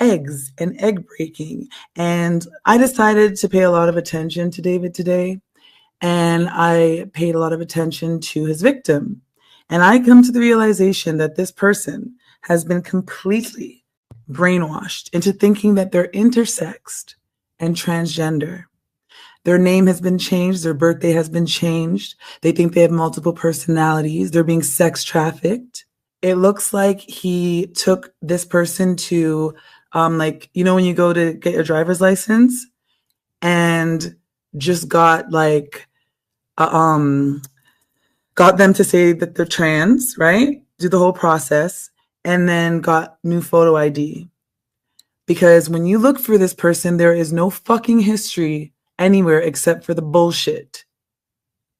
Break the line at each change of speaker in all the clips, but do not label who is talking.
eggs and egg breaking. And I decided to pay a lot of attention to David today. And I paid a lot of attention to his victim. And I come to the realization that this person has been completely brainwashed into thinking that they're intersexed and transgender. Their name has been changed. Their birthday has been changed. They think they have multiple personalities. They're being sex trafficked. It looks like he took this person to, like, you know, when you go to get your driver's license and just got like, got them to say that they're trans, right? Do the whole process and then got new photo ID. Because when you look for this person, there is no fucking history anywhere except for the bullshit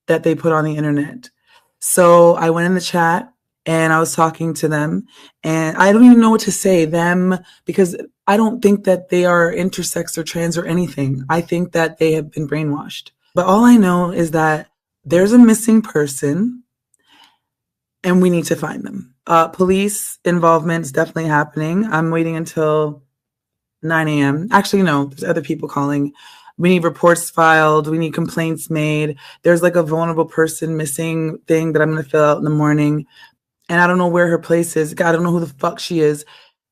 that they put on the internet. So I went in the chat and I was talking to them and I don't even know what to say them because I don't think that they are intersex or trans or anything. I think that they have been brainwashed. But all I know is that there's a missing person and we need to find them. Police involvement is definitely happening. I'm waiting until 9 a.m. Actually, no, there's other people calling. We need reports filed. We need complaints made. There's like a vulnerable person missing thing that I'm going to fill out in the morning. And I don't know where her place is. God, I don't know who the fuck she is.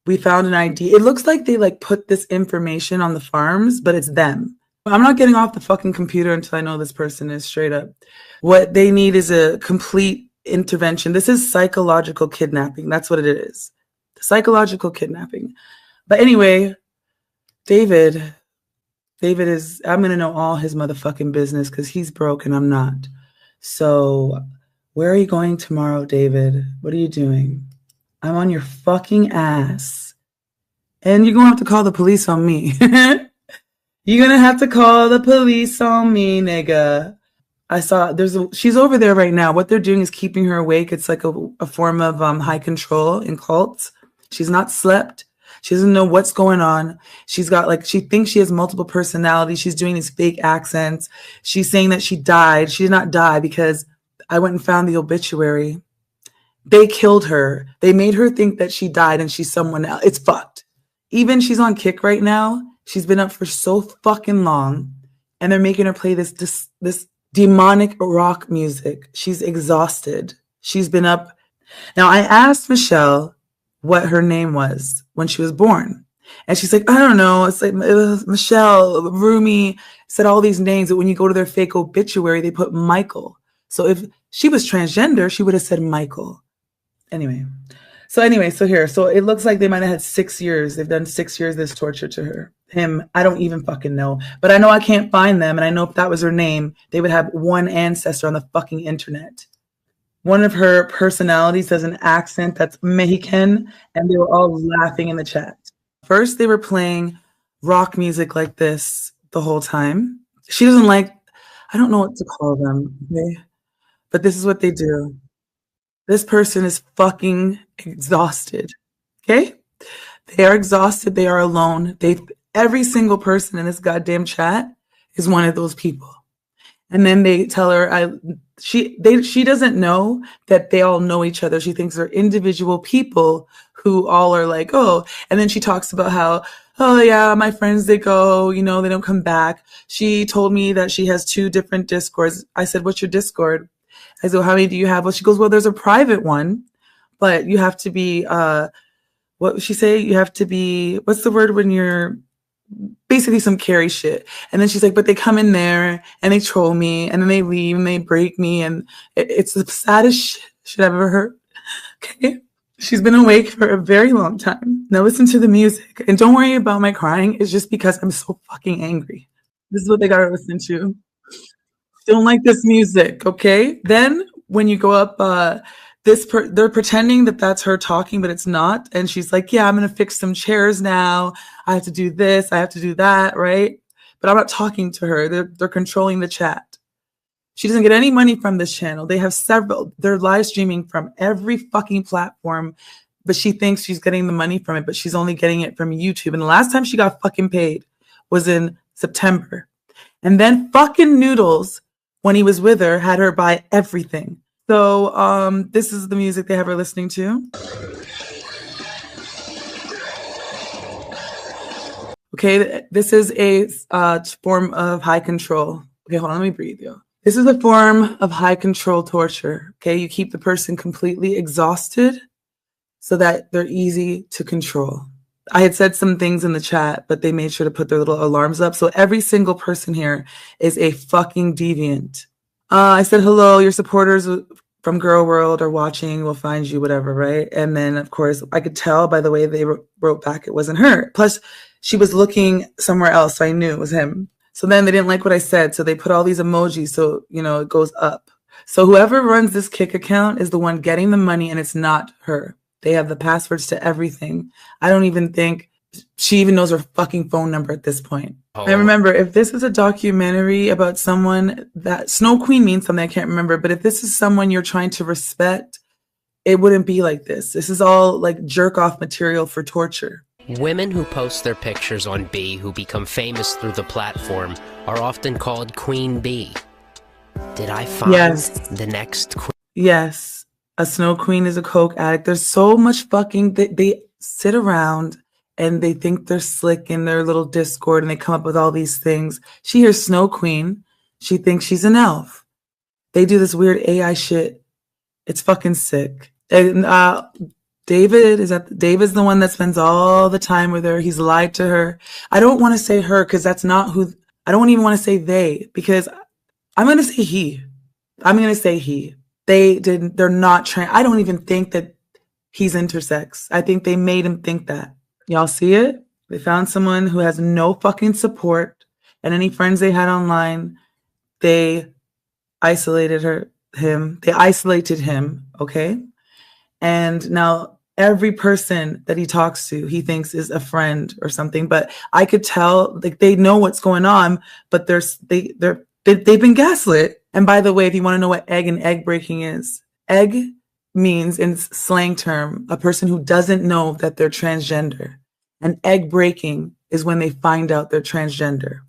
We found an ID. It looks like they like put this information on the farms, but it's them. I'm not getting off the fucking computer until I know this person is straight up. What they need is a complete intervention. This is psychological kidnapping. That's what it is. Psychological kidnapping. But anyway, David is, I'm going to know all his motherfucking business because he's broke and I'm not. So where are you going tomorrow, David? What are you doing? I'm on your fucking ass. And you're going to have to call the police on me. You're going to have to call the police on me, nigga. I saw she's over there right now. What they're doing is keeping her awake. It's like a form of high control in cults. She's not slept. She doesn't know what's going on. She's got like, she thinks she has multiple personalities. She's doing these fake accents. She's saying that she died. She did not die because I went and found the obituary. They killed her. They made her think that she died and she's someone else. It's fucked. Even she's on kick right now. She's been up for so fucking long and they're making her play this demonic rock music. She's exhausted. She's been up. Now I asked Michelle what her name was when she was born. And she's like, I don't know. It's like it was Michelle, Rumi, said all these names, but when you go to their fake obituary, they put Michael. So if she was transgender, she would have said Michael. Anyway, so here. So it looks like they might have had 6 years. They've done 6 years this torture to her. Him, I don't even fucking know. But I know I can't find them. And I know if that was her name, they would have one ancestor on the fucking internet. One of her personalities has an accent that's Mexican, and they were all laughing in the chat. First, they were playing rock music like this the whole time. She doesn't like, I don't know what to call them, okay? But this is what they do. This person is fucking exhausted, okay? They are exhausted. They are alone. Every single person in this goddamn chat is one of those people. And then they tell her, she doesn't know that they all know each other. She thinks they're individual people who all are like, oh, and then she talks about how, oh yeah, my friends, they go, they don't come back. She told me that she has 2 different Discords. I said, what's your Discord? I said, well, how many do you have? Well, she goes, well, there's a private one, but you have to be, what would she say? You have to be, what's the word when you're, basically some Carrie shit. And then she's like, but they come in there and they troll me and then they leave and they break me. And it's the saddest shit I've ever heard. Okay. She's been awake for a very long time. Now listen to the music and don't worry about my crying. It's just because I'm so fucking angry. This is what they got to listen to. Don't like this music. Okay. Then when you go up, they're pretending that that's her talking, but it's not. And she's like, yeah, I'm going to fix some chairs now. I have to do this. I have to do that. Right. But I'm not talking to her. They're controlling the chat. She doesn't get any money from this channel. They have several. They're live streaming from every fucking platform, but she thinks she's getting the money from it, but she's only getting it from YouTube. And the last time she got fucking paid was in September. And then fucking Noodles, when he was with her, had her buy everything. So this is the music they have her listening to. Okay, this is a form of high control. Okay, hold on, let me breathe, yo. This is a form of high control torture. Okay, you keep the person completely exhausted so that they're easy to control. I had said some things in the chat, but they made sure to put their little alarms up. So every single person here is a fucking deviant. I said, hello, your supporters from Girl World are watching, we'll find you, whatever, right? And then, of course, I could tell by the way they wrote back it wasn't her. Plus, she was looking somewhere else, so I knew it was him. So then they didn't like what I said, so they put all these emojis so, you know, it goes up. So whoever runs this Kick account is the one getting the money, and it's not her. They have the passwords to everything. I don't even think she even knows her fucking phone number at this point. Oh. And remember, if this is a documentary about someone that Snow Queen means something I can't remember, but if this is someone you're trying to respect, it wouldn't be like this. This is all like jerk off material for torture.
Women who post their pictures on B who become famous through the platform are often called Queen B. Did I find the next queen?
Yes. A Snow Queen is a coke addict. There's so much fucking... They sit around and they think they're slick in their little Discord and they come up with all these things. She hears Snow Queen. She thinks she's an elf. They do this weird AI shit. It's fucking sick. And David's the one that spends all the time with her. He's lied to her. I don't want to say her because that's not who... I don't even want to say they because I'm going to say he. I'm going to say he. They're not trying. I don't even think that he's intersex. I think they made him think that. Y'all see it? They found someone who has no fucking support, and any friends they had online, they isolated him. They isolated him, okay? And now every person that he talks to, he thinks is a friend or something. But I could tell, like, they know what's going on, but they've been gaslit. And by the way, if you want to know what egg and egg breaking is, egg means in slang term, a person who doesn't know that they're transgender. And egg breaking is when they find out they're transgender.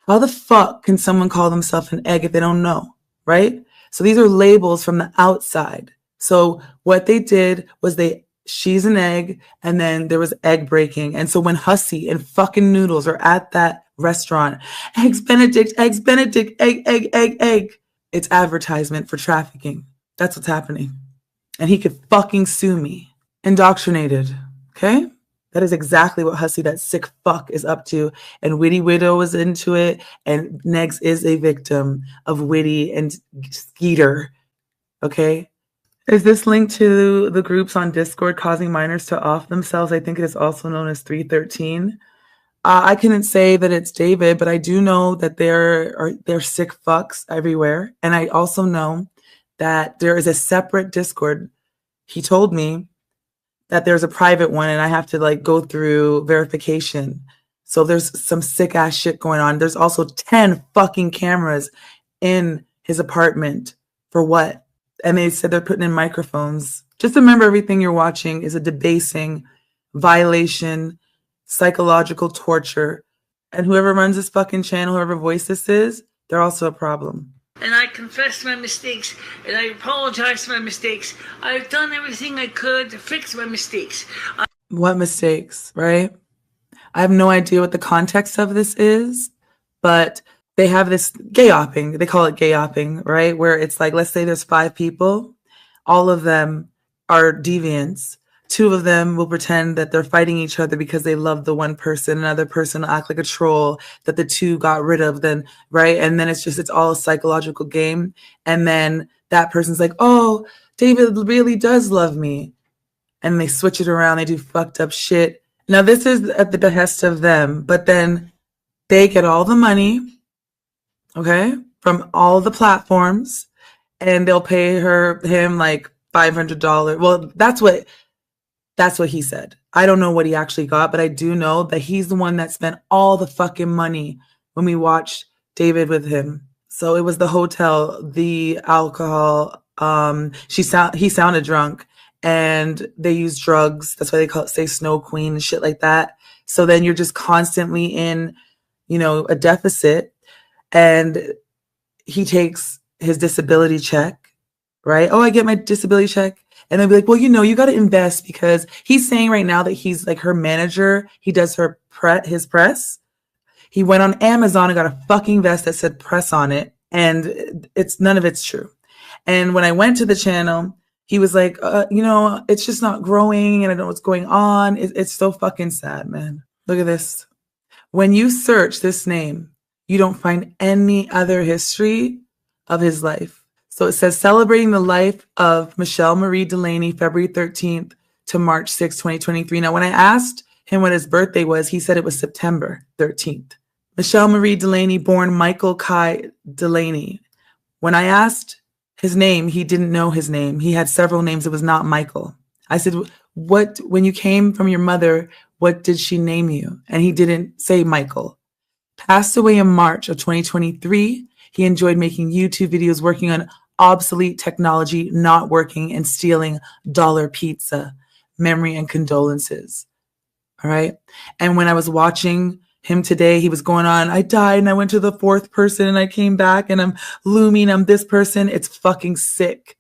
How the fuck can someone call themselves an egg if they don't know, right? So these are labels from the outside. So what they did was she's an egg, and then there was egg breaking. And so when Hussy and fucking Noodles are at that restaurant, eggs Benedict, egg. It's advertisement for trafficking. That's what's happening. And he could fucking sue me. Indoctrinated. Okay? That is exactly what Hussy, that sick fuck, is up to. And Witty Widow is into it. And Negs is a victim of Witty and Skeeter. Okay? Is this linked to the groups on Discord causing minors to off themselves? I think it is also known as 313. I couldn't say that it's David, but I do know that there are sick fucks everywhere. And I also know that there is a separate Discord. He told me that there's a private one and I have to like go through verification. So there's some sick ass shit going on. There's also 10 fucking cameras in his apartment. For what? And they said they're putting in microphones. Just remember, everything you're watching is a debasing, violation, psychological torture. And whoever runs this fucking channel, whoever voice this is, they're also a problem.
And I confess my mistakes, and I apologize for my mistakes. I've done everything I could to fix my mistakes.
What mistakes, right? I have no idea what the context of this is, but they have this gay-opping. They call it gay-opping, right? Where it's like, let's say there's 5 people. All of them are deviants. 2 of them will pretend that they're fighting each other because they love the one person. Another person will act like a troll that the 2 got rid of, then, right? And then it's all a psychological game. And then that person's like, oh, David really does love me. And they switch it around. They do fucked up shit. Now, this is at the behest of them, but then they get all the money, okay, from all the platforms, and they'll pay him like $500. Well, that's what he said. I don't know what he actually got, but I do know that he's the one that spent all the fucking money when we watched David with him. So it was the hotel, the alcohol. He sounded drunk, and they used drugs. That's why they say Snow Queen and shit like that. So then you're just constantly in, a deficit, and he takes his disability check, right? Oh, I get my disability check. And they'll be like, well, you got to invest because he's saying right now that he's like her manager. He does his press. He went on Amazon and got a fucking vest that said press on it. And none of it's true. And when I went to the channel, he was like, it's just not growing and I don't know what's going on. It's so fucking sad, man. Look at this. When you search this name, you don't find any other history of his life. So it says celebrating the life of Michelle Marie Delaney, February 13th to March 6, 2023. Now, when I asked him what his birthday was, he said it was September 13th. Michelle Marie Delaney, born Michael Kai Delaney. When I asked his name, he didn't know his name. He had several names. It was not Michael. I said, when you came from your mother, what did she name you? And he didn't say Michael. Passed away in March of 2023. He enjoyed making YouTube videos, working on obsolete technology, not working, and stealing dollar pizza. Memory and condolences. All right. And when I was watching him today, he was going on, I died and I went to the fourth person and I came back and I'm looming, I'm this person. It's fucking sick.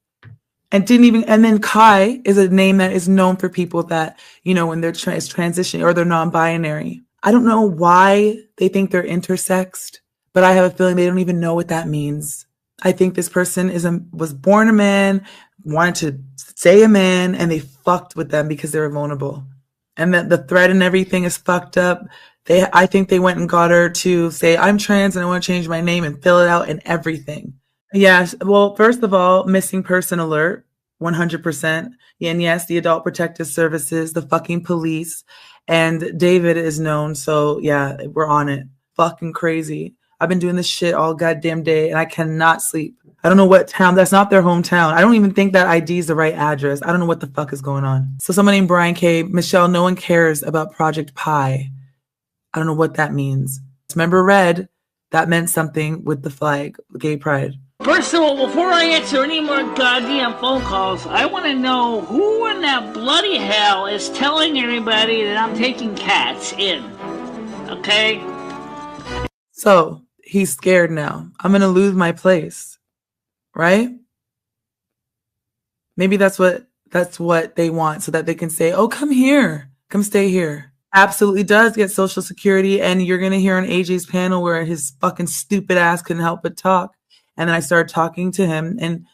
And then Kai is a name that is known for people that, when they're transitioning or they're non-binary. I don't know why they think they're intersexed, but I have a feeling they don't even know what that means. I think this person was born a man, wanted to stay a man, and they fucked with them because they were vulnerable. And that the thread and everything is fucked up. I think they went and got her to say, I'm trans and I want to change my name and fill it out and everything. Yes. Well, first of all, missing person alert, 100%. And yes, the Adult Protective Services, the fucking police, and David is known. So yeah, we're on it. Fucking crazy. I've been doing this shit all goddamn day and I cannot sleep. I don't know what town. That's not their hometown. I don't even think that ID is the right address. I don't know what the fuck is going on. So someone named Brian K. Michelle, no one cares about Project Pi. I don't know what that means. Remember red? That meant something with the flag, gay pride.
First of all, before I answer any more goddamn phone calls, I want to know who in that bloody hell is telling everybody that I'm taking cats in. Okay?
So he's scared now. I'm going to lose my place. Right? Maybe that's what they want so that they can say, oh, come here. Come stay here. Absolutely does get Social Security. And you're going to hear on AJ's panel where his fucking stupid ass couldn't help but talk. And then I started talking to him and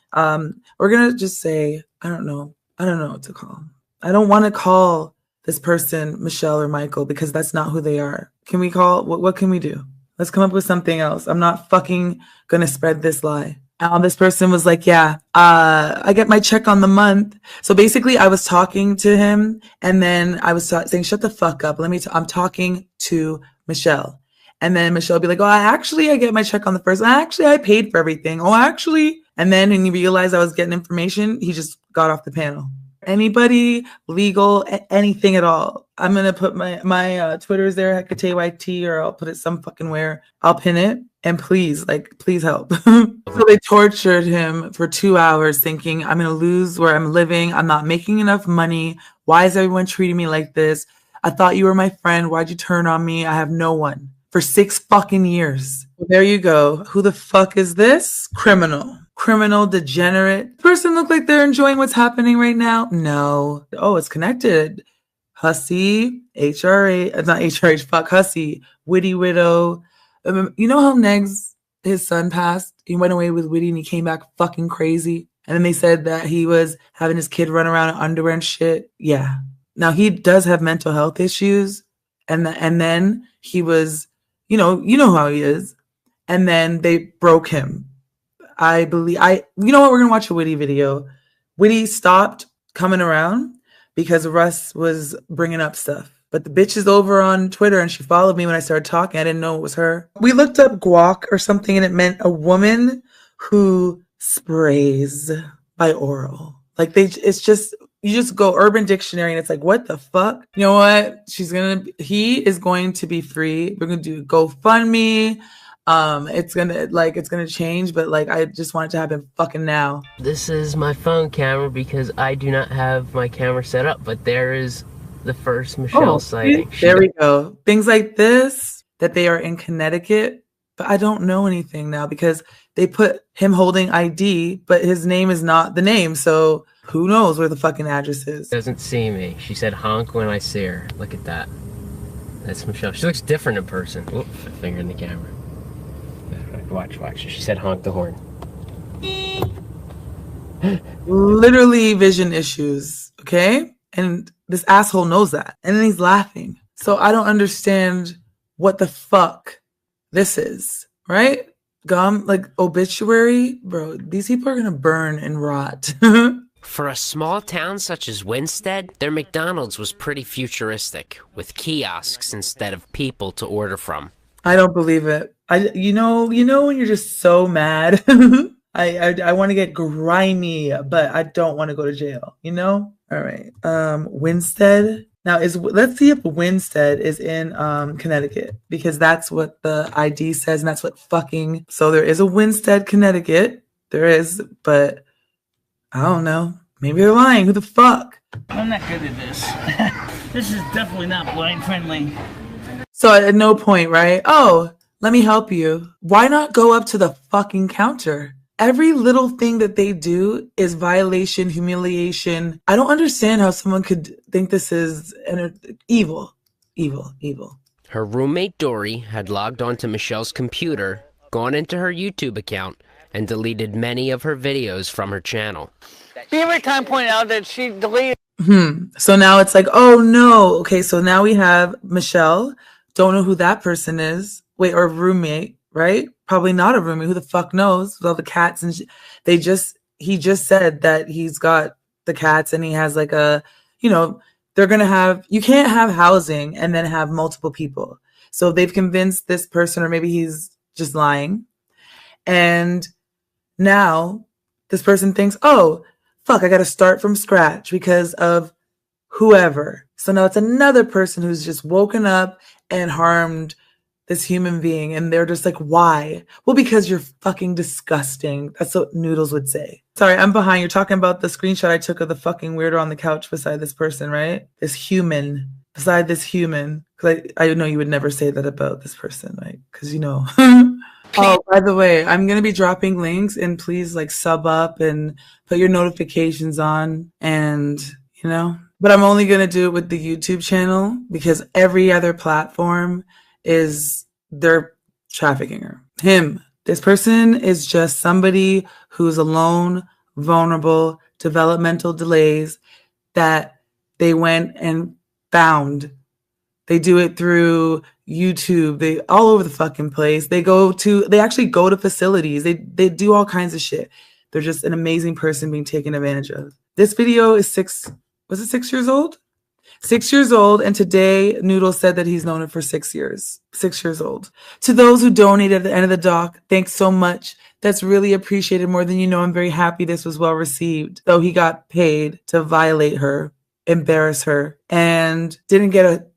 we're going to just say, I don't know what to call him. I don't want to call this person Michelle or Michael because that's not who they are. Can we what can we do? Let's come up with something else. I'm not fucking going to spread this lie. This person was like, yeah, I get my check on the month. So basically I was talking to him and then I was saying, shut the fuck up. I'm talking to Michelle. And then Michelle would be like, oh, I get my check on the first. Actually, I paid for everything. Oh, actually. And then when he realized I was getting information, he just got off the panel. Anybody legal, anything at all. I'm going to put my Twitter's there, HecateYT, or I'll put it some fucking where. I'll pin it. And please help. So they tortured him for 2 hours thinking, I'm going to lose where I'm living. I'm not making enough money. Why is everyone treating me like this? I thought you were my friend. Why'd you turn on me? I have no one. For 6 fucking years. Well, there you go. Who the fuck is this? Criminal, degenerate. Person look like they're enjoying what's happening right now? No. Oh, it's connected. Hussy, HRH, not HRH, fuck, Hussy, Witty Widow. You know how Negs, his son passed? He went away with Witty and he came back fucking crazy. And then they said that he was having his kid run around in underwear and shit. Yeah. Now he does have mental health issues. And then he was, you know how he is. And then they broke him. You know what? We're going to watch a Witty video. Witty stopped coming around because Russ was bringing up stuff. But the bitch is over on Twitter and she followed me when I started talking. I didn't know it was her. We looked up guac or something and it meant a woman who sprays by oral. Like it's just, you just go Urban Dictionary and it's like, what the fuck? You know what? He is going to be free. We're going to do GoFundMe. It's gonna change, but like I just want it to happen fucking now.
This is my phone camera because I do not have my camera set up, but there is the first Michelle sighting.
There we go. Things like this, that they are in Connecticut, But I don't know anything now because they put him holding ID, but his name is not the name. So who knows where the fucking address is?
Doesn't see me. She said honk when I see her. Look at that. That's Michelle. She looks different in person. Oop, finger in the camera. Watch. She said honk the horn.
Literally vision issues, okay? And this asshole knows that. And then he's laughing. So I don't understand what the fuck this is, right? Gum, like obituary? Bro, these people are gonna burn and rot.
For a small town such as Winstead, their McDonald's was pretty futuristic, with kiosks instead of people to order from.
I don't believe it. You know when you're just so mad. I want to get grimy, but I don't want to go to jail. You know. All right. Winstead. Now let's see if Winstead is in Connecticut, because that's what the ID says, and that's what fucking. So there is a Winstead, Connecticut. There is, but I don't know. Maybe they're lying. Who the fuck?
I'm not good at this. This is definitely not blind friendly.
So at no point, right? Oh, let me help you. Why not go up to the fucking counter? Every little thing that they do is violation, humiliation. I don't understand how someone could think this is evil.
Her roommate Dory had logged onto Michelle's computer, gone into her YouTube account, and deleted many of her videos from her channel.
Every time pointed out that she deleted.
So now it's like, oh no. Okay, so now we have Michelle. Don't know who that person is. Wait, or roommate, right? Probably not a roommate. Who the fuck knows? With all the cats and he just said that he's got the cats and he has like a, they're going to have, you can't have housing and then have multiple people. So they've convinced this person, or maybe he's just lying. And now this person thinks, oh, fuck, I got to start from scratch because of whoever. So now it's another person who's just woken up and harmed this human being. And they're just like, why? Well, because you're fucking disgusting. That's what Noodles would say. Sorry, I'm behind. You're talking about the screenshot I took of the fucking weirdo on the couch beside this person, right? This human. Beside this human. Because I know you would never say that about this person, right? Because you know. Oh, by the way, I'm going to be dropping links, and please like sub up and put your notifications on, and but I'm only going to do it with the YouTube channel because every other platform they're trafficking her. This person is just somebody who's alone, vulnerable, developmental delays that they went and found. They do it through YouTube. They all over the fucking place. They actually go to facilities. They do all kinds of shit. They're just an amazing person being taken advantage of. This video is 6 years old? 6 years old, and today Noodle said that he's known it for 6 years. 6 years old. To those who donated at the end of the doc, thanks so much. That's really appreciated more than you know. I'm very happy this was well received. Though he got paid to violate her, embarrass her, and didn't get a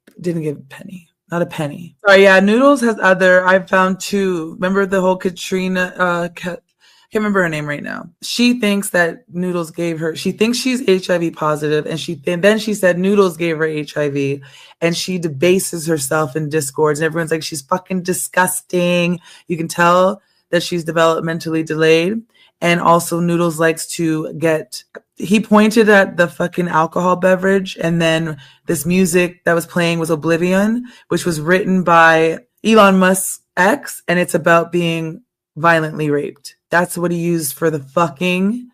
penny. Not a penny. Sorry, yeah, Noodles has I found two. Remember the whole Katrina, I can't remember her name right now. She thinks that Noodles gave her, she thinks she's HIV positive, and then she said Noodles gave her HIV, and she debases herself in Discords, and everyone's like, she's fucking disgusting. You can tell that she's developmentally delayed. And also Noodles likes to he pointed at the fucking alcohol beverage, and then this music that was playing was Oblivion, which was written by Elon Musk's ex, and it's about being violently raped. That's what he used for the fucking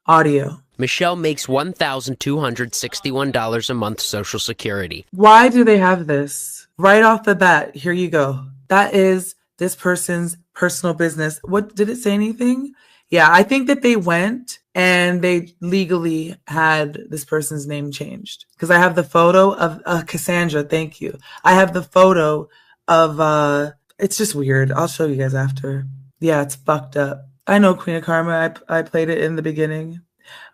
audio.
Michelle makes $1,261 a month Social Security.
Why do they have this? Right off the bat, here you go. That is this person's personal business. What, did it say anything? Yeah, I think that they went and they legally had this person's name changed. Because I have the photo of Cassandra, thank you. I have the photo of, it's just weird. I'll show you guys after. Yeah, it's fucked up. I know Queen of Karma. I played it in the beginning.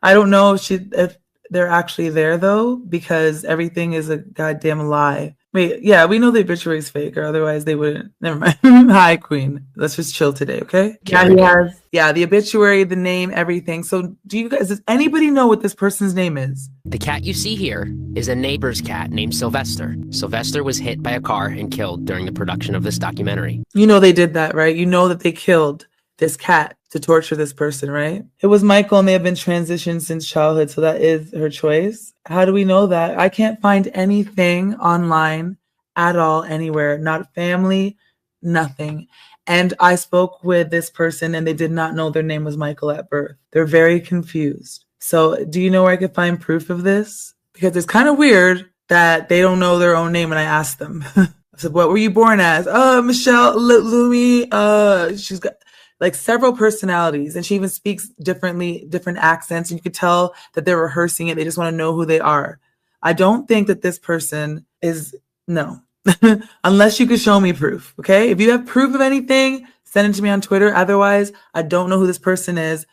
I don't know if they're actually there though, because everything is a goddamn lie. Wait, yeah, we know the obituary is fake, or otherwise they wouldn't. Never mind. Hi, Queen. Let's just chill today, okay? Yeah, he has. Yeah, the obituary, the name, everything. So, does anybody know what this person's name is?
The cat you see here is a neighbor's cat named Sylvester. Sylvester was hit by a car and killed during the production of this documentary.
You know they did that, right? You know that they killed this cat to torture this person, right? It was Michael, and they have been transitioned since childhood, so that is her choice. How do we know that? I can't find anything online at all, anywhere, not family, nothing. And I spoke with this person, and they did not know their name was Michael at birth. They're very confused. So do you know where I could find proof of this? Because it's kind of weird that they don't know their own name when I asked them. I said, what were you born as? Michelle, Louis, she's got like several personalities, and she even speaks differently, different accents, and you could tell that they're rehearsing it. They just want to know who they are. I don't think that this person is, no, unless you could show me proof, okay? If you have proof of anything, send it to me on Twitter. Otherwise, I don't know who this person is.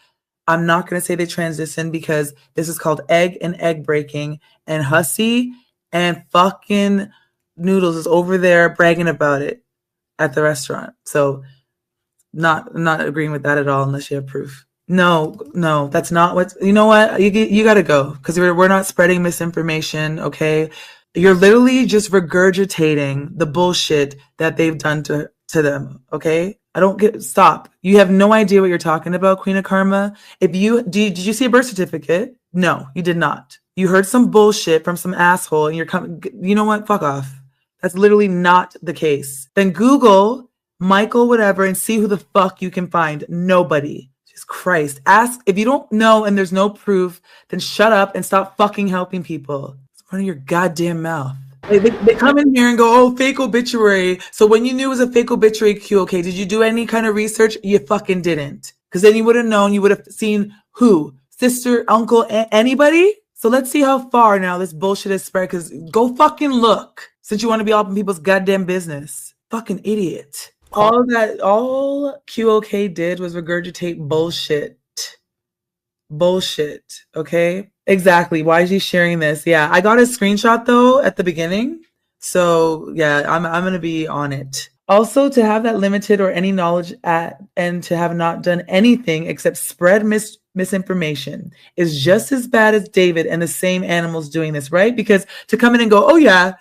I'm not going to say they transitioned because this is called egg and egg breaking, and Hussy and fucking Noodles is over there bragging about it at the restaurant. So not agreeing with that at all unless you have proof. No, that's not what, you know what? You got to go because we're not spreading misinformation, okay? You're literally just regurgitating the bullshit that they've done to them, okay? Stop. You have no idea what you're talking about, Queen of Karma. Did you see a birth certificate? No, you did not. You heard some bullshit from some asshole and you're coming, you know what? Fuck off. That's literally not the case. Then Google Michael whatever and see who the fuck you can find. Nobody. Jesus Christ. Ask if you don't know and there's no proof, then shut up and stop fucking helping people. It's front of your goddamn mouth. They come in here and go, oh, fake obituary. So when you knew it was a fake obituary, QOK, did you do any kind of research? You fucking didn't. Because then you would have known, you would have seen who? Sister, uncle, anybody? So let's see how far now this bullshit is spread. Because go fucking look. Since you want to be all up in people's goddamn business. Fucking idiot. All QOK did was regurgitate bullshit. Bullshit, okay? Exactly. Why is he sharing this? Yeah, I got a screenshot though at the beginning. So yeah, I'm gonna be on it. Also, to have that limited or any knowledge and to have not done anything except spread misinformation is just as bad as David and the same animals doing this, right? Because to come in and go, oh yeah,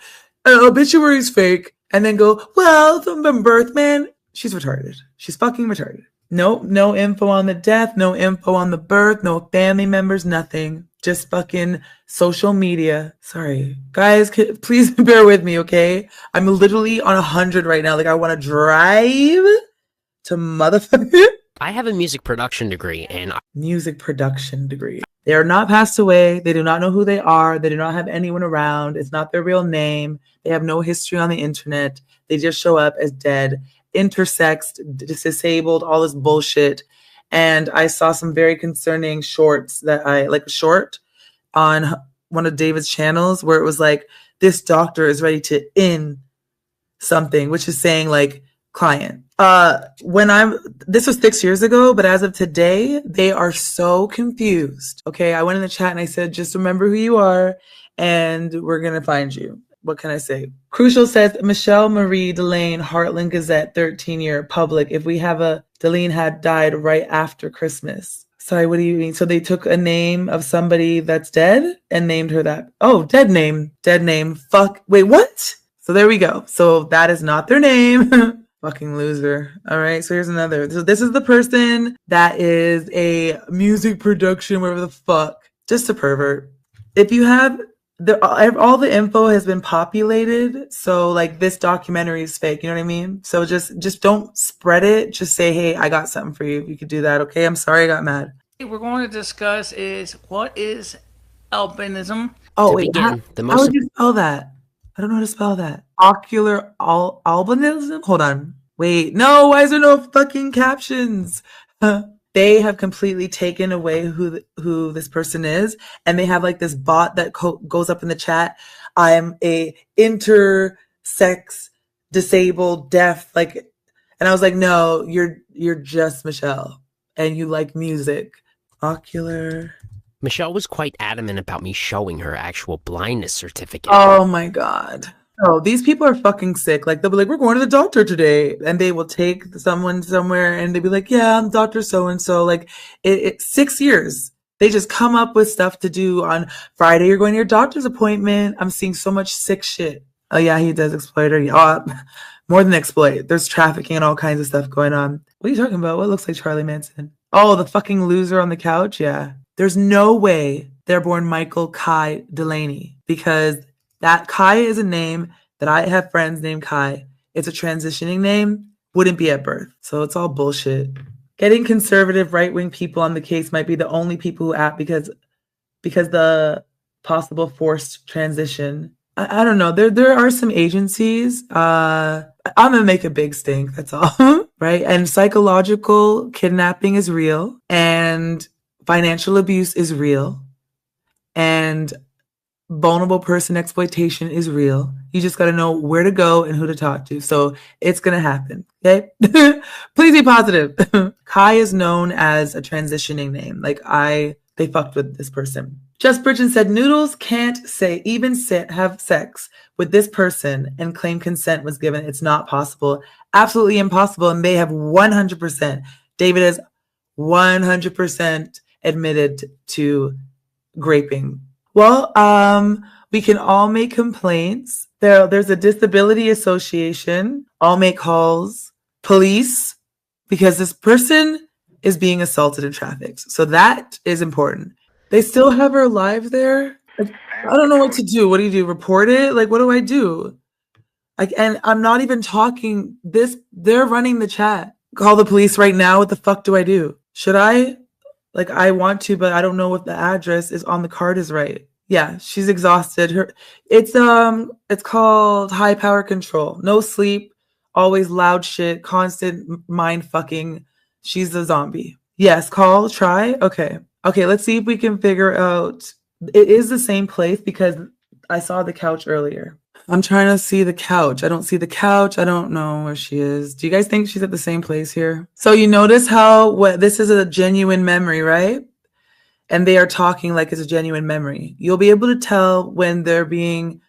obituary is fake, and then go, well, from birth, man, she's retarded. She's fucking retarded. Nope, no info on the death, no info on the birth, no family members, nothing. Just fucking social media. Sorry. Guys, please bear with me, okay? I'm literally on 100 right now. Like, I want to drive to motherfucker.
I have a music production degree, and
music production degree. They are not passed away. They do not know who they are. They do not have anyone around. It's not their real name. They have no history on the internet. They just show up as dead, intersexed, disabled, all this bullshit. And I saw some very concerning shorts like a short on one of David's channels where it was like, this doctor is ready to in something, which is saying like client. This was 6 years ago, but as of today, they are so confused. Okay. I went in the chat and I said, just remember who you are and we're going to find you. What can I say? Crucial says, Michelle Marie Delane, Heartland Gazette, 13-year public. If we have Delane had died right after Christmas. Sorry, what do you mean? So they took a name of somebody that's dead and named her that. Oh, dead name. Fuck. Wait, what? So there we go. So that is not their name. Fucking loser. All right. So here's another. So this is the person that is a music production, whatever the fuck. Just a pervert. If you have all the info has been populated, so like this documentary is fake, you know what I mean? So just don't spread it. Just say, hey, I got something for you. You could do that, okay? I'm sorry I got mad.
We're going to discuss is what is albinism.
Oh wait, how would you spell that? I don't know how to spell that. Ocular albinism? Hold on. Wait, no, why is there no fucking captions? They have completely taken away who this person is, and they have like this bot that goes up in the chat. I'm a intersex, disabled, deaf, like, and I was like, no, you're just Michelle, and you like music. Ocular.
Michelle was quite adamant about me showing her actual blindness certificate.
Oh my God. No, these people are fucking sick. Like they'll be like, "We're going to the doctor today," and they will take someone somewhere, and they'll be like, "Yeah, I'm Doctor So and So." Like 6 years. They just come up with stuff to do on Friday. You're going to your doctor's appointment. I'm seeing so much sick shit. Oh yeah, he does exploit her. Yeah, more than exploit. There's trafficking and all kinds of stuff going on. What are you talking about? What looks like Charlie Manson? Oh, the fucking loser on the couch. Yeah. There's no way they're born Michael Kai Delaney because that Kai is a name that I have friends named Kai. It's a transitioning name, wouldn't be at birth. So it's all bullshit. Getting conservative right-wing people on the case might be the only people who act because the possible forced transition. I don't know. There are some agencies. I'm gonna make a big stink. That's all. Right? And psychological kidnapping is real, and financial abuse is real, and vulnerable person exploitation is real. You just got to know where to go and who to talk to. So it's going to happen. Okay. Please be positive. Kai is known as a transitioning name. Like they fucked with this person. Just Bridget said, Noodles can't have sex with this person and claim consent was given. It's not possible. Absolutely impossible. And they have 100%. David has 100% admitted to graping. Well, we can all make complaints. There's a disability association. I'll make calls. Police, because this person is being assaulted and trafficked. So that is important. They still have her live there. I don't know what to do. What do you do? Report it? Like, what do I do? And I'm not even talking this. They're running the chat. Call the police right now. What the fuck do I do? Should I? Like, I want to, but I don't know if the address is on the card is right. Yeah, she's exhausted. It's called high power control. No sleep, always loud shit, constant mind fucking. She's a zombie. Yes, try. Okay, let's see if we can figure out. It is the same place because I saw the couch earlier. I'm trying to see the couch. I don't see the couch. I don't know where she is. Do you guys think she's at the same place here? So you notice how this is a genuine memory, right? And they are talking like it's a genuine memory. You'll be able to tell when they're being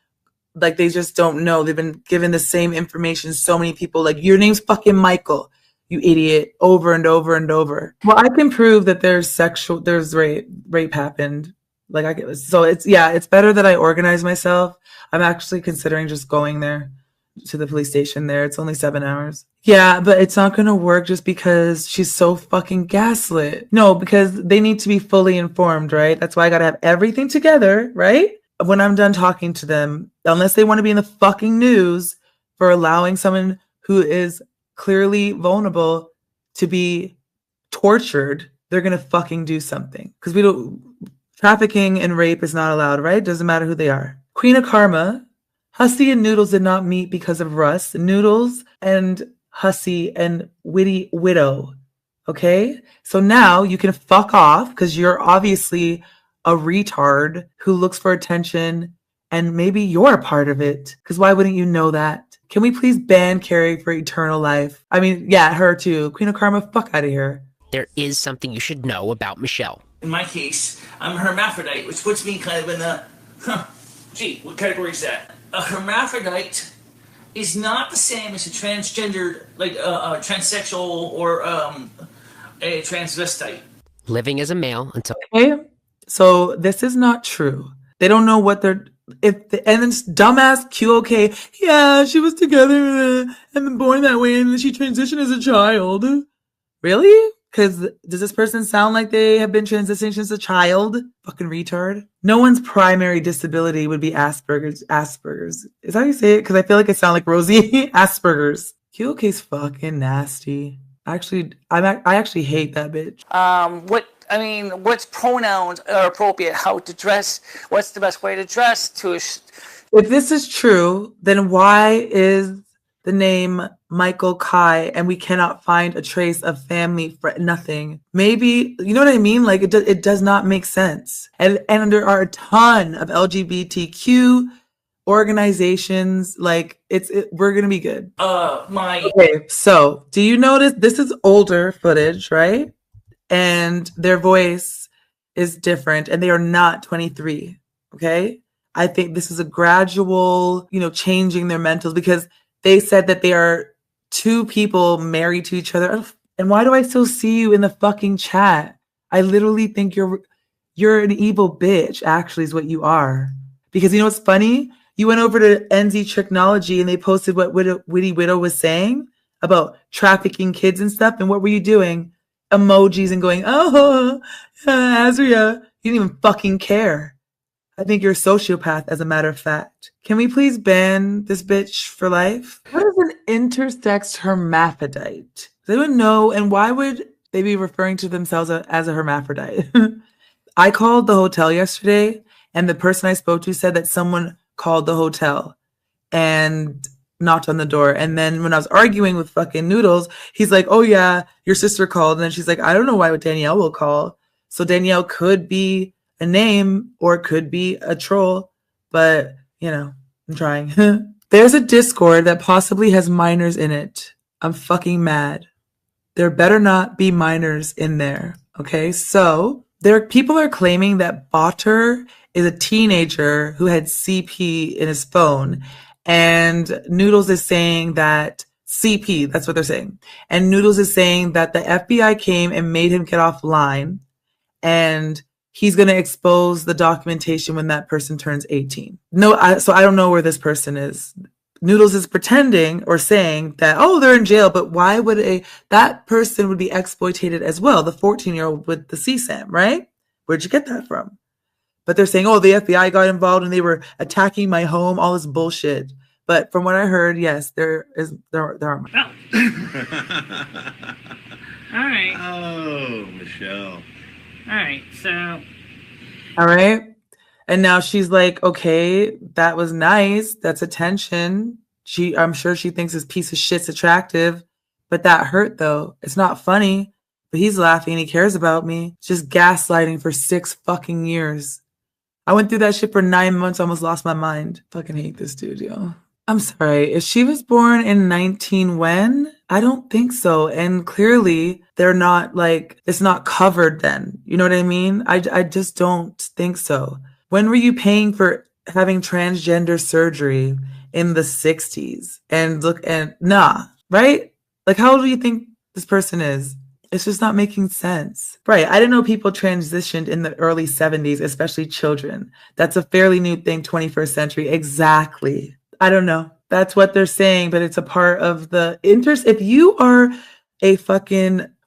like they just don't know. They've been given the same information. So many people like, your name's fucking Michael, you idiot, over and over and over. Well, I can prove that there's rape happened. Like it's better that I organize myself. I'm actually considering just going there to the police station there. It's only 7 hours. Yeah, but it's not going to work just because she's so fucking gaslit. No, because they need to be fully informed, right? That's why I got to have everything together, right? When I'm done talking to them, unless they want to be in the fucking news for allowing someone who is clearly vulnerable to be tortured, they're going to fucking do something. Because trafficking and rape is not allowed, right? Doesn't matter who they are. Queen of Karma, Hussy and Noodles did not meet because of Russ. Noodles and Hussy and Witty Widow. Okay? So now you can fuck off because you're obviously a retard who looks for attention and maybe you're a part of it. Because why wouldn't you know that? Can we please ban Carrie for eternal life? I mean, yeah, her too. Queen of Karma, fuck out of here.
There is something you should know about Michelle.
In my case, I'm a hermaphrodite, which puts me kind of in the, what category is that? A hermaphrodite is not the same as a transgendered, like a transsexual or a transvestite.
Living as a male until...
Okay, so this is not true. They don't know what they're... and then dumbass QOK, yeah, she was together and then born that way and then she transitioned as a child. Really? Because does this person sound like they have been transitioning since a child? Fucking retard. No one's primary disability would be Asperger's. Is that how you say it? Because I feel like I sound like Rosie. Asperger's. QOK's fucking nasty. I actually hate that bitch.
What's pronouns are appropriate? How to dress? What's the best way to dress?
If this is true, then why is the name Michael Kai and we cannot find a trace of family for nothing? Maybe, you know what I mean? Like it does not make sense. And there are a ton of LGBTQ organizations. Like we're gonna be good. Okay, so do you notice this is older footage, right? And their voice is different and they are not 23. Okay, I think this is a gradual, changing their mentals, because they said that they are two people married to each other. And why do I still see you in the fucking chat? I literally think you're an evil bitch, actually, is what you are. Because you know what's funny? You went over to NZ Technology and they posted what Witty Widow was saying about trafficking kids and stuff. And what were you doing? Emojis and going, oh, Azria. You didn't even fucking care. I think you're a sociopath, as a matter of fact. Can we please ban this bitch for life? What is an intersex hermaphrodite? Does anyone know? And why would they be referring to themselves as a hermaphrodite? I called the hotel yesterday, and the person I spoke to said that someone called the hotel and knocked on the door. And then when I was arguing with fucking Noodles, he's like, oh yeah, your sister called. And then she's like, I don't know why Danielle will call. So Danielle could be a name or it could be a troll, but I'm trying. There's a Discord that possibly has minors in it. I'm fucking mad. There better not be minors in there. Okay, so people are claiming that Botter is a teenager who had CP in his phone, and Noodles is saying that CP, that's what they're saying. And Noodles is saying that the FBI came and made him get offline, and he's going to expose the documentation when that person turns 18. So I don't know where this person is. Noodles is pretending or saying that, oh, they're in jail, but why would that person would be exploited as well, the 14-year-old with the CSAM, right? Where'd you get that from? But they're saying, oh, the FBI got involved and they were attacking my home, all this bullshit. But from what I heard, yes, there are.
Oh. All right.
Oh, Michelle.
All right, so.
All right. And now she's like, okay, that was nice. That's attention. I'm sure she thinks this piece of shit's attractive, but that hurt though. It's not funny, but he's laughing. He cares about me. It's just gaslighting for 6 fucking years. I went through that shit for 9 months. Almost lost my mind. Fucking hate this dude, yo. I'm sorry. If she was born in 19 when? I don't think so. And clearly they're not it's not covered then. You know what I mean? I just don't think so. When were you paying for having transgender surgery in the 60s? Right? How old do you think this person is? It's just not making sense. Right. I didn't know people transitioned in the early 70s, especially children. That's a fairly new thing, 21st century. Exactly. I don't know. That's what they're saying, but it's a part of the if you are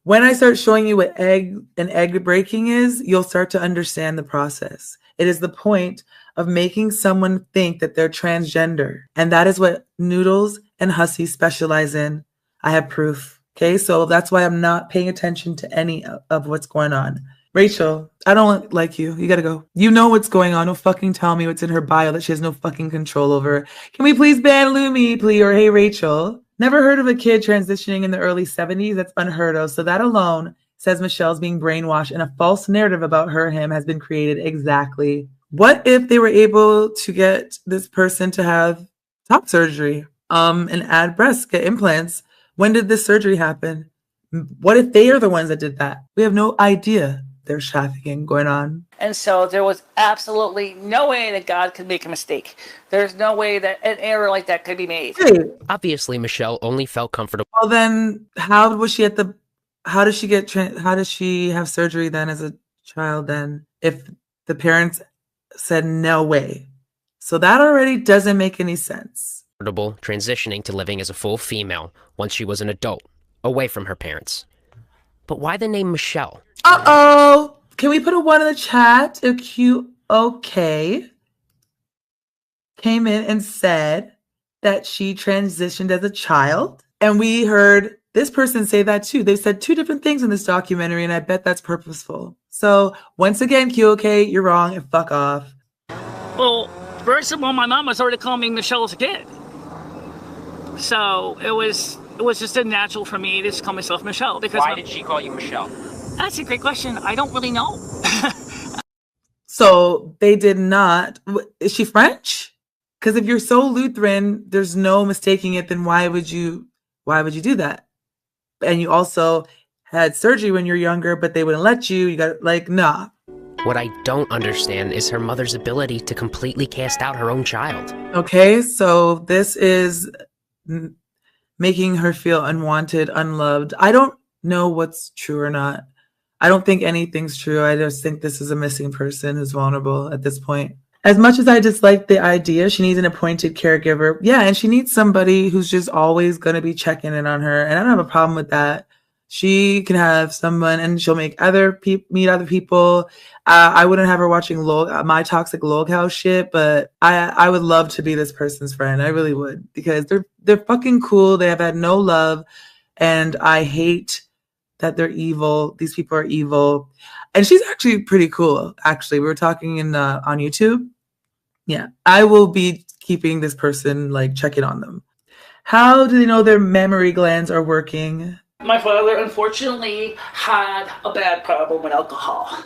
when I start showing you what egg breaking is, you'll start to understand the process. It is the point of making someone think that they're transgender. And that is what Noodles and Hussy specialize in. I have proof. Okay, so that's why I'm not paying attention to any of what's going on. Rachel, I don't like you. You gotta go. You know what's going on. Don't fucking tell me what's in her bio that she has no fucking control over. Can we please ban Lumi, please? Or hey, Rachel. Never heard of a kid transitioning in the early 70s? That's unheard of. So that alone says Michelle's being brainwashed and a false narrative about her and him has been created. Exactly. What if they were able to get this person to have top surgery and add breasts, get implants? When did this surgery happen? What if they are the ones that did that? We have no idea. There's trafficking going on.
And so there was absolutely no way that God could make a mistake. There's no way that an error like that could be made.
Hey.
Obviously, Michelle only felt comfortable.
Well, then how does she have surgery then as a child then if the parents said no way? So that already doesn't make any sense.
Transitioning to living as a full female once she was an adult, away from her parents. But why the name Michelle?
Uh-oh. Can we put a 1 in the chat? A cute okay. Came in and said that she transitioned as a child. And we heard this person say that too. They've said 2 different things in this documentary, and I bet that's purposeful. So once again, QOK, you're wrong and fuck off.
Well, first of all, my mom was already calling me Michelle as a kid. So it was just a natural for me to just call myself Michelle. Because
why did she call you Michelle?
That's a great question. I don't really know.
So they did not. Is she French? Because if you're so Lutheran, there's no mistaking it. Then why would you do that? And you also had surgery when you're younger, but they wouldn't let you. You got nah.
What I don't understand is her mother's ability to completely cast out her own child.
Okay, so this is making her feel unwanted, unloved. I don't know what's true or not. I don't think anything's true. I just think this is a missing person who's vulnerable at this point. As much as I dislike the idea, she needs an appointed caregiver. Yeah, and she needs somebody who's just always going to be checking in on her. And I don't have a problem with that. She can have someone and she'll make meet other people. I wouldn't have her watching my toxic lolcow shit, but I would love to be this person's friend. I really would, because they're fucking cool. They have had no love, and I hate that they're evil. These people are evil. And she's actually pretty cool. Actually, we were talking on YouTube. Yeah, I will be keeping this person, like, checking on them. How do they know their memory glands are working?
My father, unfortunately, had a bad problem with alcohol.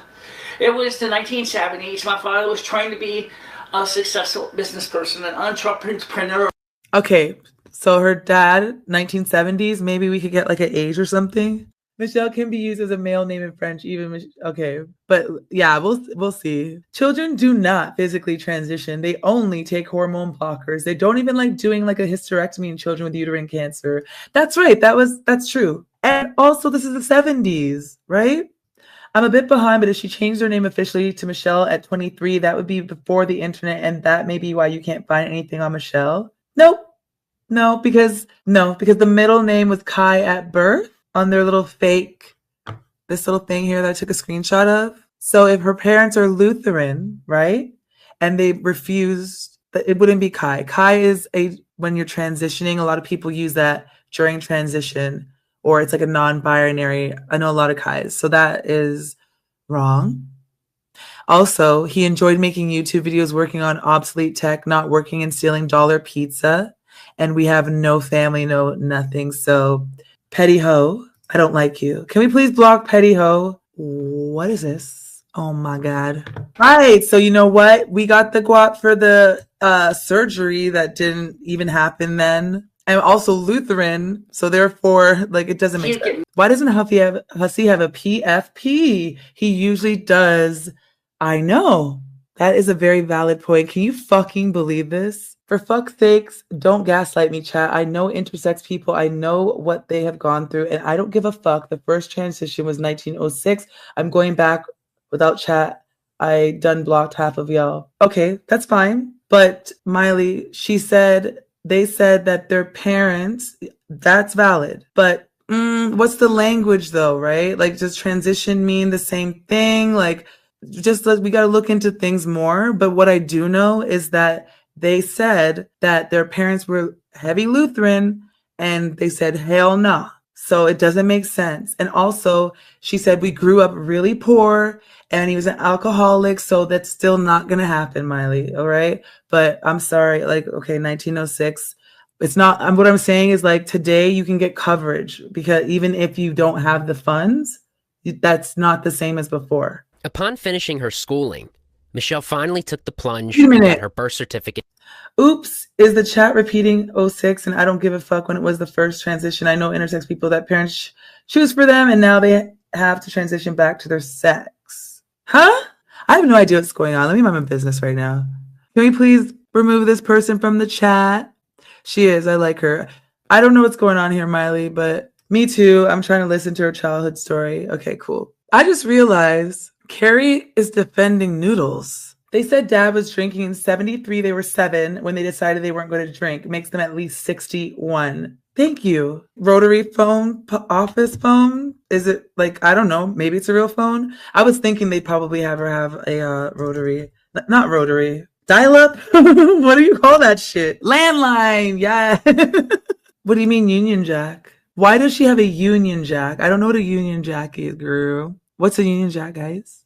It was the 1970s. My father was trying to be a successful business person, an entrepreneur.
Okay, so her dad, 1970s, maybe we could get like an age or something. Michelle can be used as a male name in French, okay. But yeah, we'll see. Children do not physically transition. They only take hormone blockers. They don't even like doing like a hysterectomy in children with uterine cancer. That's right. That's true. And also, this is the 70s, right? I'm a bit behind, but if she changed her name officially to Michelle at 23, that would be before the internet, and that may be why you can't find anything on Michelle. No, because the middle name was Kai at birth on their little fake, this little thing here that I took a screenshot of. So if her parents are Lutheran, right, and they refused, it wouldn't be Kai. Kai is when you're transitioning, a lot of people use that during transition, or it's like a non-binary. I know a lot of Kais. So that is wrong. Also, he enjoyed making YouTube videos working on obsolete tech, not working and stealing dollar pizza. And we have no family, no nothing. So Petty Ho, I don't like you. Can we please block Petty Ho? What is this? Oh my God. Right. So you know what? We got the guap for the surgery that didn't even happen then. And also Lutheran. So therefore, like, it doesn't make sense. Why doesn't Hussy have a PFP? He usually does. I know. That is a very valid point. Can you fucking believe this? For fuck's sakes, don't gaslight me, chat. I know intersex people. I know what they have gone through, and I don't give a fuck. The first transition was 1906. I'm going back without chat. I done blocked half of y'all. Okay, that's fine. But Miley, they said that their parents, that's valid. But what's the language though, right? Like, does transition mean the same thing? Like, we got to look into things more. But what I do know is that they said that their parents were heavy Lutheran, and they said, hell nah. So it doesn't make sense. And also, she said, we grew up really poor, and he was an alcoholic, so that's still not going to happen, Miley, all right? But I'm sorry, like, okay, 1906, it's not, what I'm saying is, like, today you can get coverage, because even if you don't have the funds, that's not the same as before.
Upon finishing her schooling, Michelle finally took the plunge and got her birth certificate.
Oops, is the chat repeating 06? And I don't give a fuck when it was the first transition. I know intersex people that parents choose for them, and now they have to transition back to their sex. Huh? I have no idea what's going on. Let me mind my business right now. Can we please remove this person from the chat? She is. I like her. I don't know what's going on here, Miley, but me too. I'm trying to listen to her childhood story. Okay, cool. I just realized Carrie is defending Noodles. They said dad was drinking in 73. They were 7 when they decided they weren't going to drink. It makes them at least 61. Thank you. Rotary phone, office phone. Is it like, I don't know. Maybe it's a real phone. I was thinking they'd probably have her have a rotary. Not rotary. Dial-up? What do you call that shit? Landline. Yeah. What do you mean Union Jack? Why does she have a Union Jack? I don't know what a Union Jack is, girl. What's a Union Jack, guys?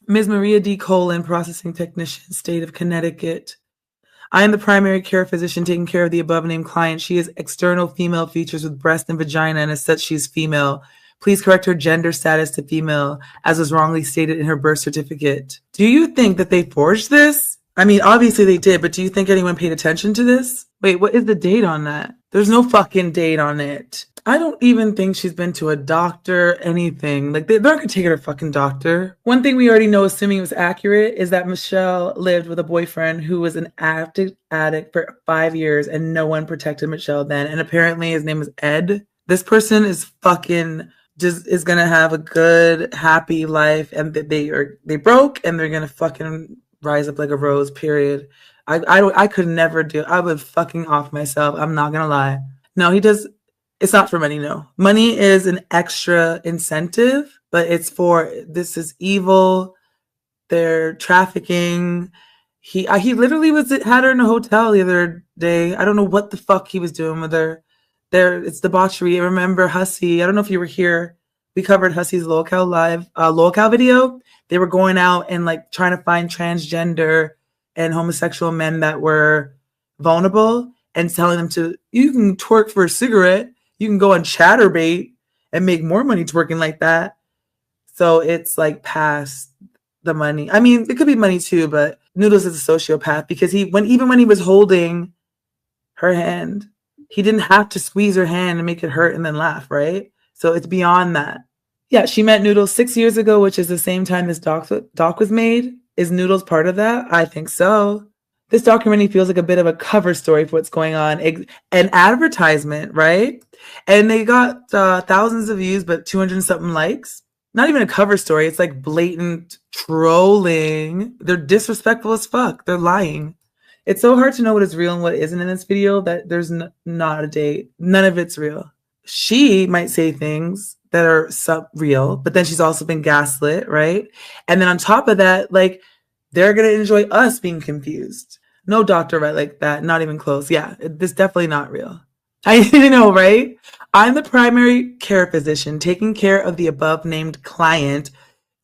Ms. Maria D. Colon, processing technician, state of Connecticut. I am the primary care physician taking care of the above-named client. She has external female features with breast and vagina, and as such, she is female. Please correct her gender status to female, as was wrongly stated in her birth certificate. Do you think that they forged this? I mean, obviously they did, but do you think anyone paid attention to this? Wait, what is the date on that? There's no fucking date on it. I don't even think she's been to a doctor, anything. Like, they're not gonna take her to a fucking doctor. One thing we already know, assuming it was accurate, is that Michelle lived with a boyfriend who was an active addict for 5 years, and no one protected Michelle then. And apparently his name was Ed. This person is fucking just is gonna have a good, happy life, and they broke, and they're gonna fucking rise up like a rose, period. I could never do it. I would fucking off myself. I'm not gonna lie. No, he does. It's not for money, no. Money is an extra incentive, but it's for, this is evil. They're trafficking. He literally had her in a hotel the other day. I don't know what the fuck he was doing with her. It's debauchery. I remember Hussey. I don't know if you were here. We covered Hussey's lolcow video. They were going out and like trying to find transgender and homosexual men that were vulnerable and telling them you can twerk for a cigarette. You can go on Chatterbait and make more money twerking like that. So it's like past the money. I mean, it could be money too, but Noodles is a sociopath because even when he was holding her hand, he didn't have to squeeze her hand and make it hurt and then laugh, right? So it's beyond that. Yeah, she met Noodles 6 years ago, which is the same time this doc was made. Is Noodles part of that? I think so. This documentary feels like a bit of a cover story for what's going on. An advertisement, right? And they got thousands of views, but 200 something likes. Not even a cover story. It's like blatant trolling. They're disrespectful as fuck. They're lying. It's so hard to know what is real and what isn't in this video that there's not a date. None of it's real. She might say things that are real, but then she's also been gaslit, right? And then on top of that, like, they're going to enjoy us being confused. No doctor right like that. Not even close. Yeah, this definitely not real. I know, right? I'm the primary care physician taking care of the above named client.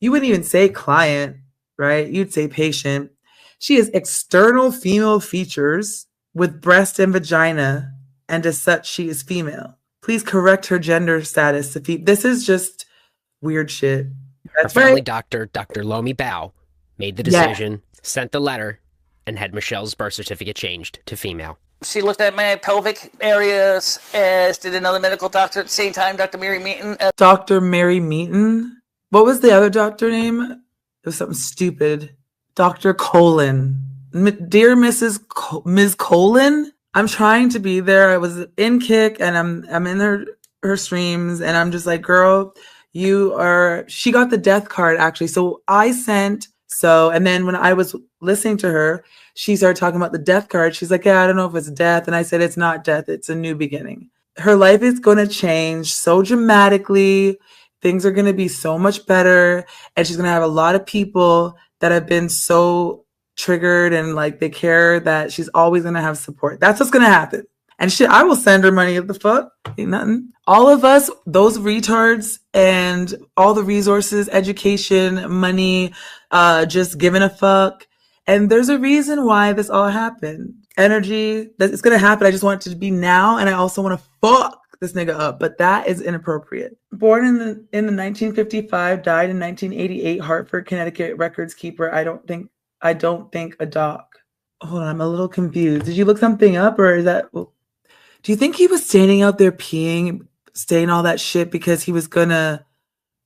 You wouldn't even say client, right? You'd say patient. She has external female features with breast and vagina, and as such, she is female. Please correct her gender status to this is just weird shit.
That's her family doctor, Dr. Lomi Bao, made the decision, sent the letter, and had Michelle's birth certificate changed to female.
She looked at my pelvic areas, as did another medical doctor at the same time, Dr. Mary Meaton.
Dr. Mary Meaton? What was the other doctor name? It was something stupid. Dr. Colon. Dear Ms. Colon, I'm trying to be there. I was in Kick, and I'm in her streams, and I'm just like, girl, she got the death card, actually. And then when I was listening to her, she started talking about the death card. She's like, yeah, I don't know if it's death. And I said, it's not death. It's a new beginning. Her life is going to change so dramatically. Things are going to be so much better. And she's going to have a lot of people that have been so triggered and like they care that she's always going to have support. That's what's going to happen. And shit, I will send her money. What the fuck? Ain't nothing. All of us, those retards, and all the resources, education, money, just giving a fuck. And there's a reason why this all happened. Energy, that it's going to happen. I just want it to be now. And I also want to fuck this nigga up. But that is inappropriate. Born in the 1955, died in 1988, Hartford, Connecticut, records keeper. I don't think a doc. Hold on, I'm a little confused. Did you look something up, or is that... Do you think he was standing out there peeing, saying all that shit because he was gonna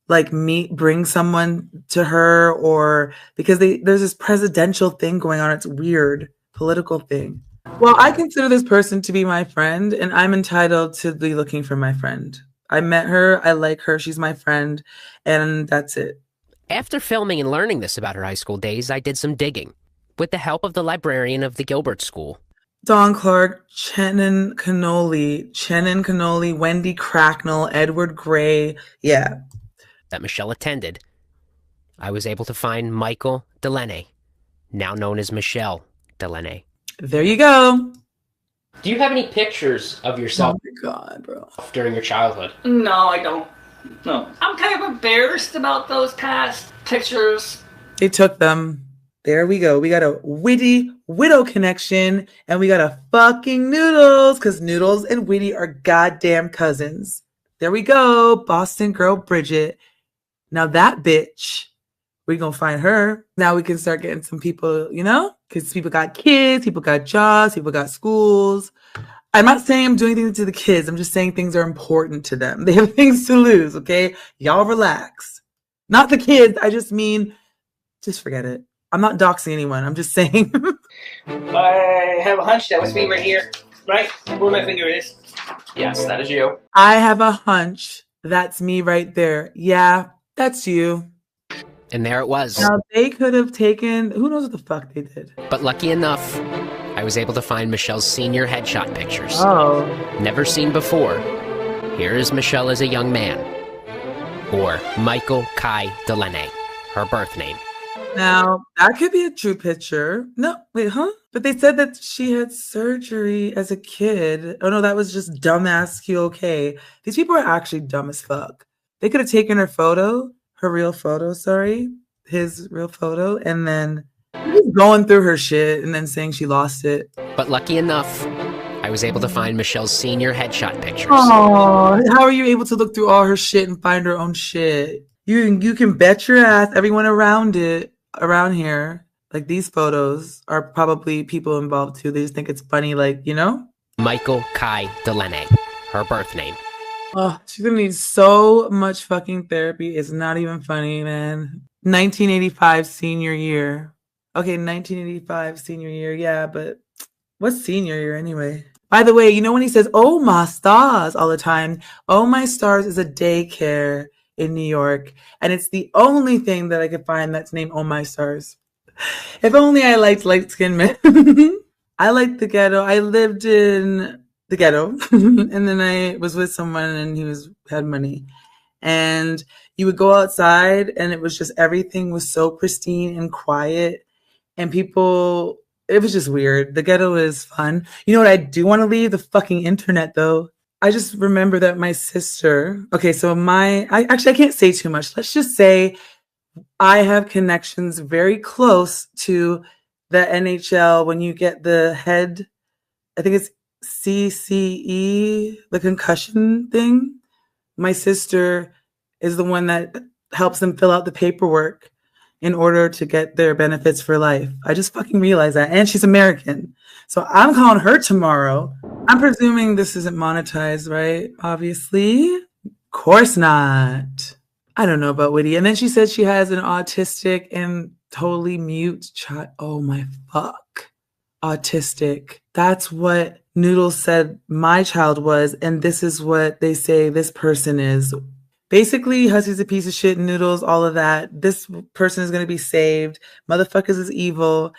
like bring someone to her, or because there's this presidential thing going on? It's weird, political thing. Well, I consider this person to be my friend, and I'm entitled to be looking for my friend. I met her, I like her, she's my friend, and that's it.
After filming and learning this about her high school days, I did some digging with the help of the librarian of the Gilbert School.
Dawn Clark, Chenin Cannoli, Wendy Cracknell, Edward Gray. Yeah.
That Michelle attended. I was able to find Michael Delaney, now known as Michelle Delaney.
There you go.
Do you have any pictures of yourself during your childhood?
No, I don't. No. I'm kind of embarrassed about those past pictures.
They took them. There we go. We got a witty widow connection, and we got a fucking Noodles, because Noodles and Witty are goddamn cousins. There we go. Boston girl Bridget. Now that bitch, we're going to find her. Now we can start getting some people, because people got kids, people got jobs, people got schools. I'm not saying I'm doing things to the kids. I'm just saying things are important to them. They have things to lose, okay? Y'all relax. Not the kids. I just mean, just forget it. I'm not doxing anyone. I'm just saying.
I have a hunch that was me right here. Right? Where my finger is.
Yes, that is you.
I have a hunch that's me right there. Yeah, that's you.
And there it was.
Now, they could have taken, who knows what the fuck they did.
But lucky enough, I was able to find Michelle's senior headshot pictures.
Oh.
Never seen before. Here is Michelle as a young man. Or Michael Kai Delaney, her birth name.
Now, that could be a true picture. No, wait, huh? But they said that she had surgery as a kid. Oh no, that was just dumbass QOK. These people are actually dumb as fuck. They could have taken her photo, her real photo, sorry, his real photo, and then just going through her shit and then saying she lost it.
But lucky enough, I was able to find Michelle's senior headshot pictures.
Oh, how are you able to look through all her shit and find her own shit? You can bet your ass everyone around here, like these photos are probably people involved too. They just think it's funny, like, you know?
Michael Kai Delaney, her birth name.
Oh, she's gonna need so much fucking therapy. It's not even funny, man. 1985 senior year. Okay, 1985 senior year. Yeah, but what's senior year anyway? By the way, you know when he says, "Oh my stars" all the time? Oh my stars is a daycare in New York, and it's the only thing that I could find that's named Oh My Stars. If only I liked light-skinned men. I liked the ghetto. I lived in the ghetto, and then I was with someone, and he had money. And you would go outside, and it was just everything was so pristine and quiet, and people. It was just weird. The ghetto is fun. You know what? I do want to leave the fucking internet, though. I just remember that my sister, okay, so I can't say too much. Let's just say I have connections very close to the NHL when you get the head, I think it's CCE, the concussion thing. My sister is the one that helps them fill out the paperwork in order to get their benefits for life. I just fucking realized that. And she's American. So I'm calling her tomorrow. I'm presuming this isn't monetized, right? Obviously. Of course not. I don't know about Whitty. And then she said she has an autistic and totally mute child. Oh my fuck. Autistic. That's what Noodles said my child was. And this is what they say this person is. Basically, Hussy's a piece of shit, Noodles, all of that. This person is going to be saved. Motherfuckers is evil.